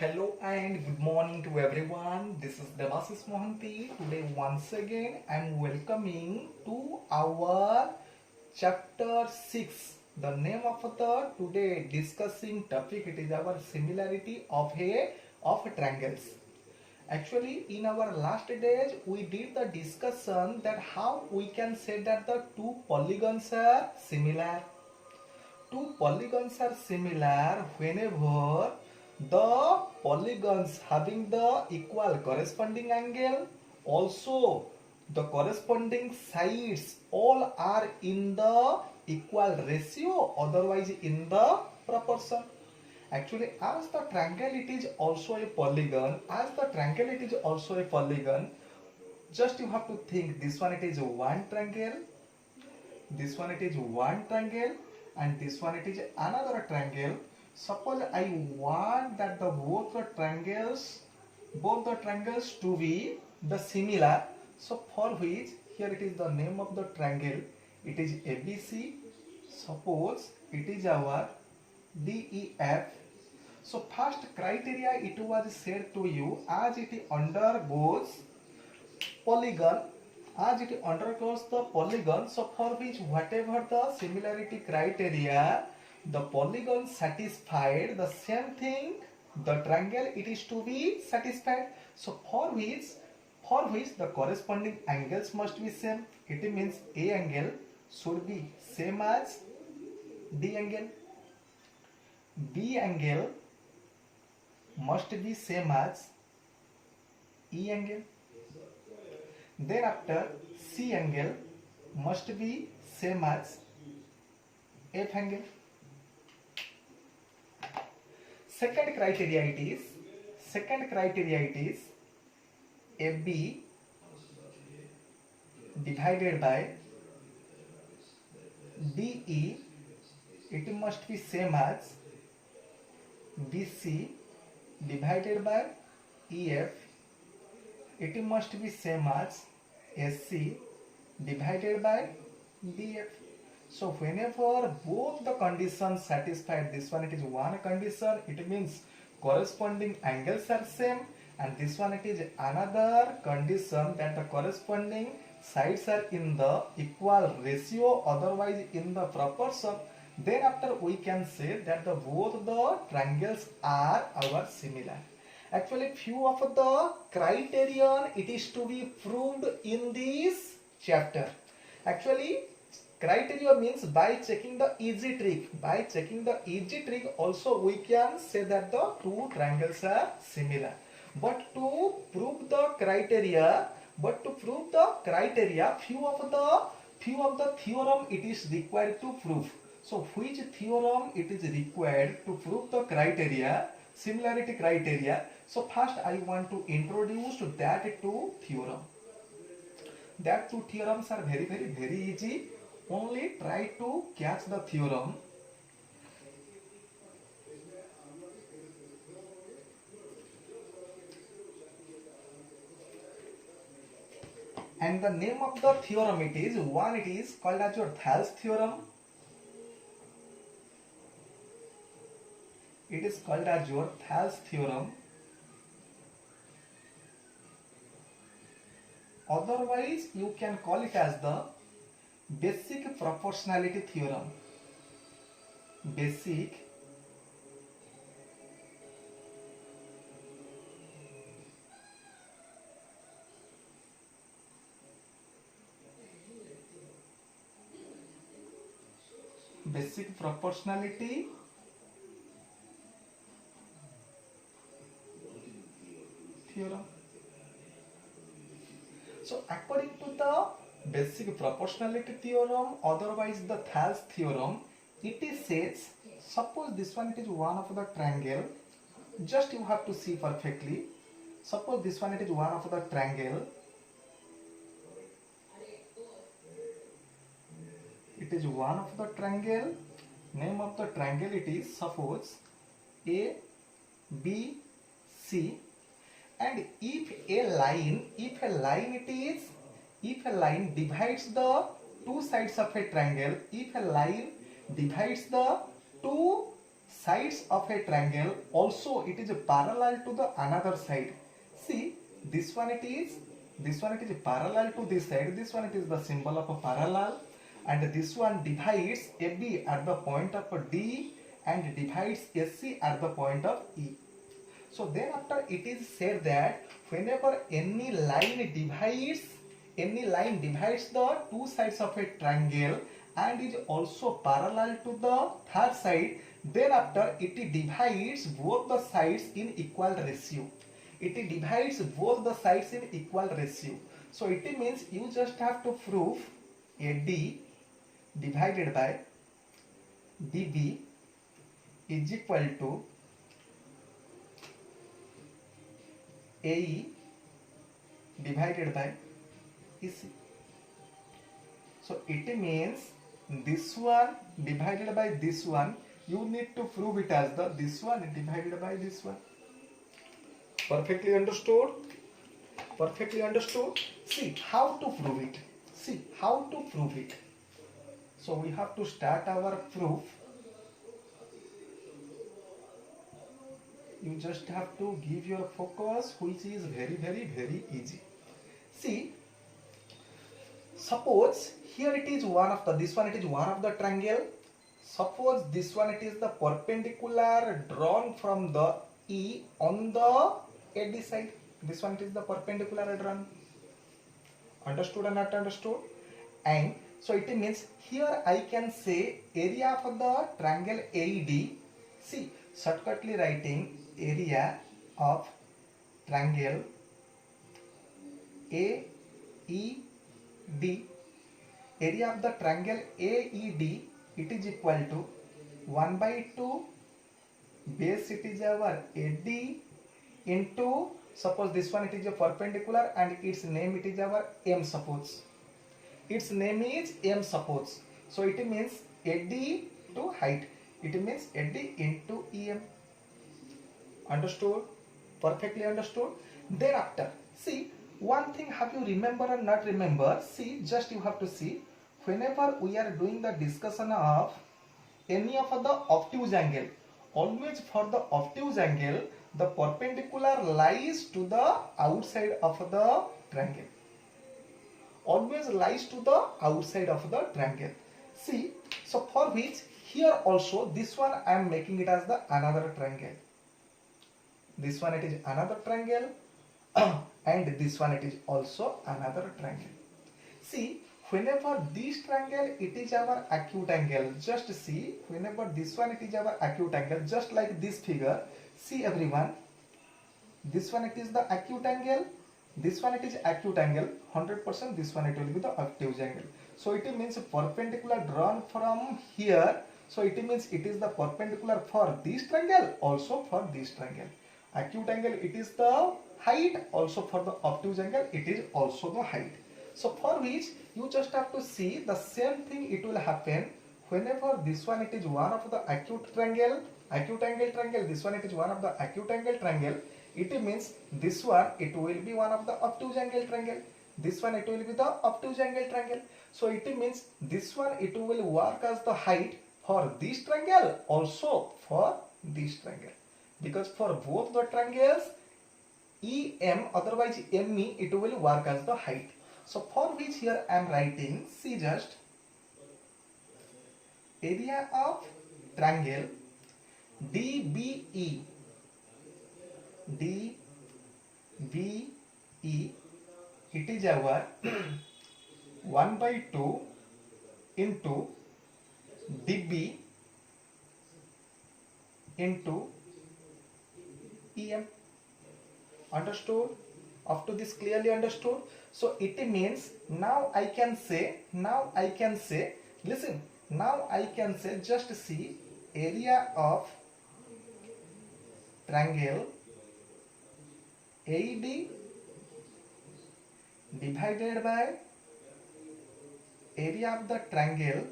Hello and good morning to everyone. This is Devasis Mohanty. Today once again I am welcoming to our chapter 6. The name of the today discussing topic, it is our similarity of triangles. Actually in our last days we did the discussion that how we can say that the two polygons are similar. Two polygons are similar whenever the polygons having the equal corresponding angle, also the corresponding sides all are in the equal ratio, otherwise in the proportion. Actually as the triangle it is also a polygon, just you have to think this one it is one triangle, this one it is one triangle, and this one it is another triangle. Suppose I want that both the triangles to be the similar. So for which here it is the name of the triangle, it is ABC. Suppose it is our DEF. So first criteria it was said to you, as it undergoes polygon, the polygon, so for which whatever the similarity criteria the polygon satisfied, the same thing the triangle it is to be satisfied. So for which the corresponding angles must be same. It means A angle should be same as D angle, B angle must be same as E angle, then after C angle must be same as F angle. Second criteria it is AB divided by DE, it must be same as BC divided by EF, it must be same as SC divided by DF. So whenever both the conditions satisfied, this one it is one condition, it means corresponding angles are same, and this one it is another condition that the corresponding sides are in the equal ratio, otherwise in the proportion, then after we can say that both the triangles are our similar. Actually few of the criterion it is to be proved in this chapter. Actually criteria means by checking the easy trick also we can say that the two triangles are similar. But to prove the criteria, few of the theorem it is required to prove. So which theorem it is required to prove the criteria, similarity criteria? So first I want to introduce to that two theorem. That two theorems are very easy. Only try to catch the theorem. And the name of the theorem it is called as your Thales theorem. It is called as your Thales theorem. Otherwise you can call it as the basic proportionality theorem. Basic proportionality theorem. So according to the basic proportionality theorem, otherwise the Thales theorem, it is says, suppose this one it is one of the triangle, just you have to see perfectly. Suppose this one it is one of the triangle, it is one of the triangle, name of the triangle it is suppose A, B, C, and if a line divides the two sides of a triangle, if a line divides the two sides of a triangle also it is parallel to the another side. See, this one it is parallel to this side. This one it is the symbol of a parallel, and this one divides AB at the point of D and divides SC at the point of E. So then after it is said that whenever any line divides the two sides of a triangle and is also parallel to the third side, then after it divides both the sides in equal ratio. It divides both the sides in equal ratio. So it means you just have to prove AD divided by DB is equal to AE divided by EC. So it means this one divided by this one, you need to prove it as the this one divided by this one. Perfectly understood? Perfectly understood? See how to prove it. So we have to start our proof. You just have to give your focus, which is very easy. See, suppose here it is one of the triangle. Suppose this one it is the perpendicular drawn from the E on the AD side. This one it is the perpendicular drawn. Understood or not understood? And so it means here I can say area of the triangle AED. See, shortcutly writing area of triangle AED, area of the triangle AED, it is equal to 1 by 2 base it is our AD into, suppose this one it is a perpendicular and its name it is our M, suppose its name is M, suppose. So it means AD to height, it means AD into EM. Understood? Perfectly understood? Thereafter, see, one thing have you remember or not remember? See, just you have to see, whenever we are doing the discussion of any of the obtuse angle, always for the obtuse angle, the perpendicular lies to the outside of the triangle. Always lies to the outside of the triangle. See, so for which here also this one I am making it as the another triangle. This one it is another triangle and this one it is also another triangle. See, whenever this triangle it is our acute angle, just see, whenever this one it is our acute angle, just like this figure, see everyone, this one it is the acute angle, this one it is acute angle, 100%, this one it will be the obtuse angle. So it means perpendicular drawn from here, so it means it is the perpendicular for this triangle, also for this triangle. Acute angle it is the height, also for the obtuse angle it is also the height. So for which you just have to see the same thing it will happen whenever this one it is one of the acute angle triangle, this one it is one of the acute angle triangle, it means this one it will be one of the obtuse angle triangle, this one it will be the obtuse angle triangle. So it means this one it will work as the height for this triangle, also for this triangle, because for both the triangles EM otherwise ME it will work as the height. So for which here I am writing, see just area of triangle DBE, it is our 1 by 2 into DB into EM. Understood? Up to this clearly understood? So it means now I can say, listen, now I can say, just see area of triangle AD divided by area of the triangle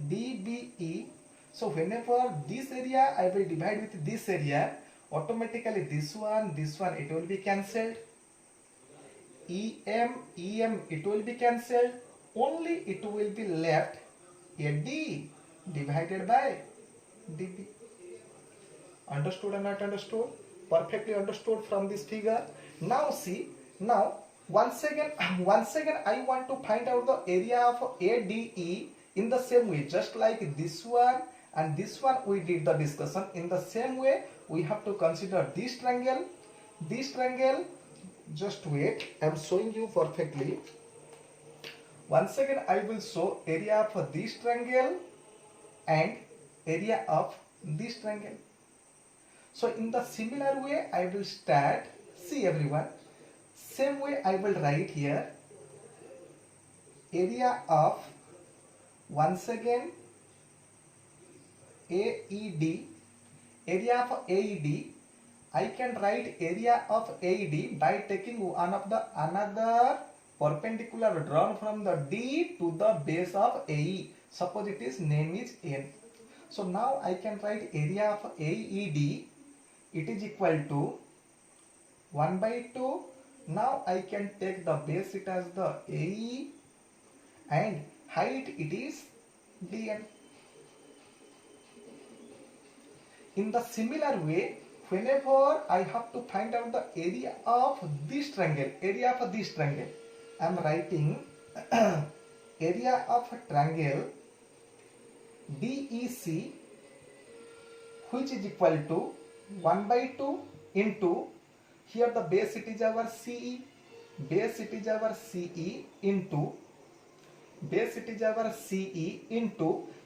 DBE. So whenever this area I will divide with this area, automatically this one it will be cancelled. EM it will be cancelled. Only it will be left AD divided by dB. Understood or not understood? Perfectly understood from this figure. Now see, now once again I want to find out the area of ADE in the same way, just like this one and this one we did the discussion. In the same way we have to consider this triangle. Just wait, I am showing you perfectly. Once again I will show area of this triangle and area of this triangle. So in the similar way I will start. See everyone, same way I will write here area of, once again, AED. Area of AED, I can write area of AED by taking one of the another perpendicular drawn from the D to the base of AE. Suppose it is name is N. So now I can write area of AED, it is equal to 1 by 2. Now I can take the base it as the AE and height it is DN. In the similar way, whenever I have to find out the area of this triangle, I am writing area of triangle DEC, which is equal to 1 by 2 into, here the base it is our CE, into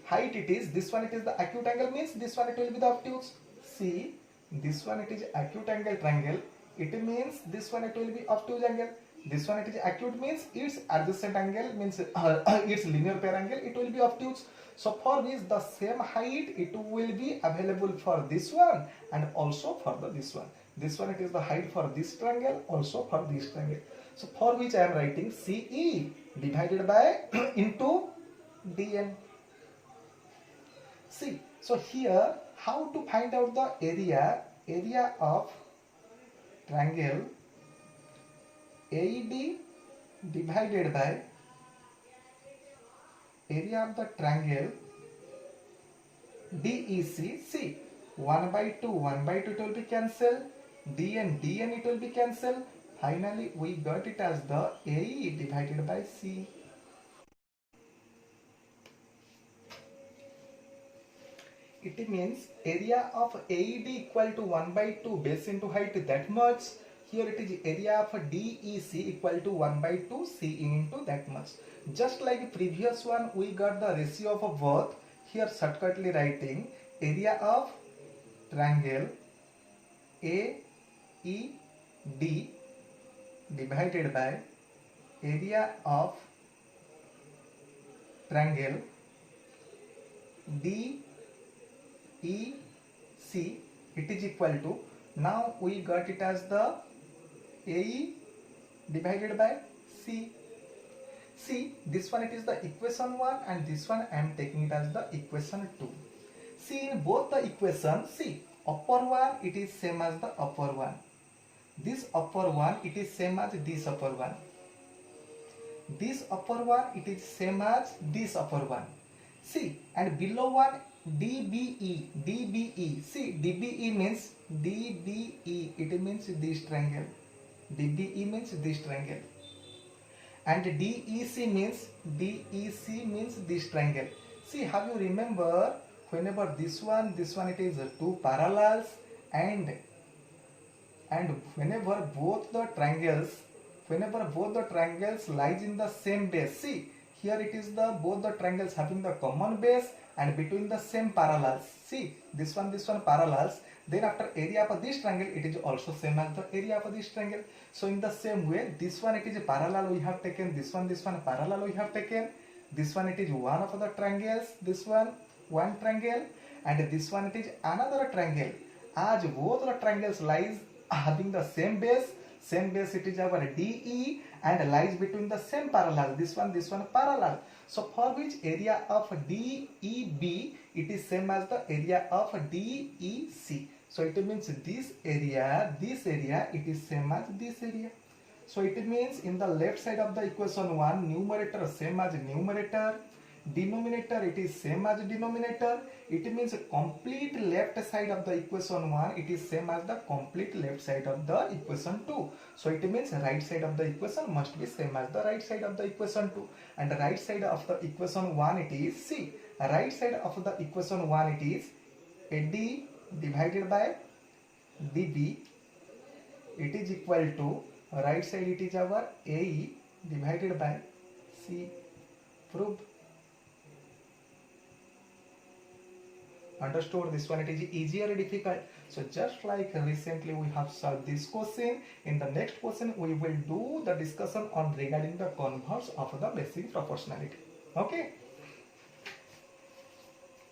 height it is, this one it is the acute angle, means this one it will be the obtuse. See, this one it is acute angle triangle, it means this one it will be obtuse angle. This one it is acute means its adjacent angle, means its linear pair angle, it will be obtuse. So for this the same height it will be available for this one and also for this one. This one it is the height for this triangle, also for this triangle. So for which I am writing CE divided by into DN. See, so here how to find out the area of triangle AED divided by area of the triangle DEC. See, 1 by 2 it will be cancelled, DN it will be cancelled. Finally we got it as the AE divided by C. It means area of AED equal to 1 by 2 base into height, that much. Here it is area of DEC equal to 1 by 2 CE into that much. Just like previous one we got the ratio of both. Here shortcutly writing area of triangle AED divided by area of triangle DEC, it is equal to, now we got it as the AE divided by C. See, this one it is the equation 1 and this one I am taking it as the equation 2. See, in both the equations, see, upper one it is same as the upper one. This upper one it is same as this upper one. This upper one it is same as this upper one. See, and below one DBE. See, DBE means it means this triangle. DBE means this triangle. And DEC means this triangle. See, have you remember whenever this one it is two parallels, and whenever both the triangles lies in the same base. See, here it is the both the triangles having the common base and between the same parallels. See, this one parallels. Then after area of this triangle it is also same as the area of this triangle. So in the same way, this one it is a parallel we have taken, this one parallel we have taken, this one it is one of the triangles, this one triangle, and this one it is another triangle. As both the triangles lies having the same base it is our DE and lies between the same parallel, this one parallel. So for which area of DEB it is same as the area of DEC. So it means this area it is same as this area. So it means in the left side of the equation 1, numerator same as numerator, denominator it is same as denominator. It means complete left side of the equation 1 it is same as the complete left side of the equation 2. So it means right side of the equation must be same as the right side of the equation 2, and the right side of the equation 1 it is C. Right side of the equation 1 it is AD divided by DB, it is equal to right side it is our AE divided by C. Proved. Understood? This one it is easy or difficult? So just like recently we have solved this question, in the next question we will do the discussion on regarding the converse of the basic proportionality. Okay.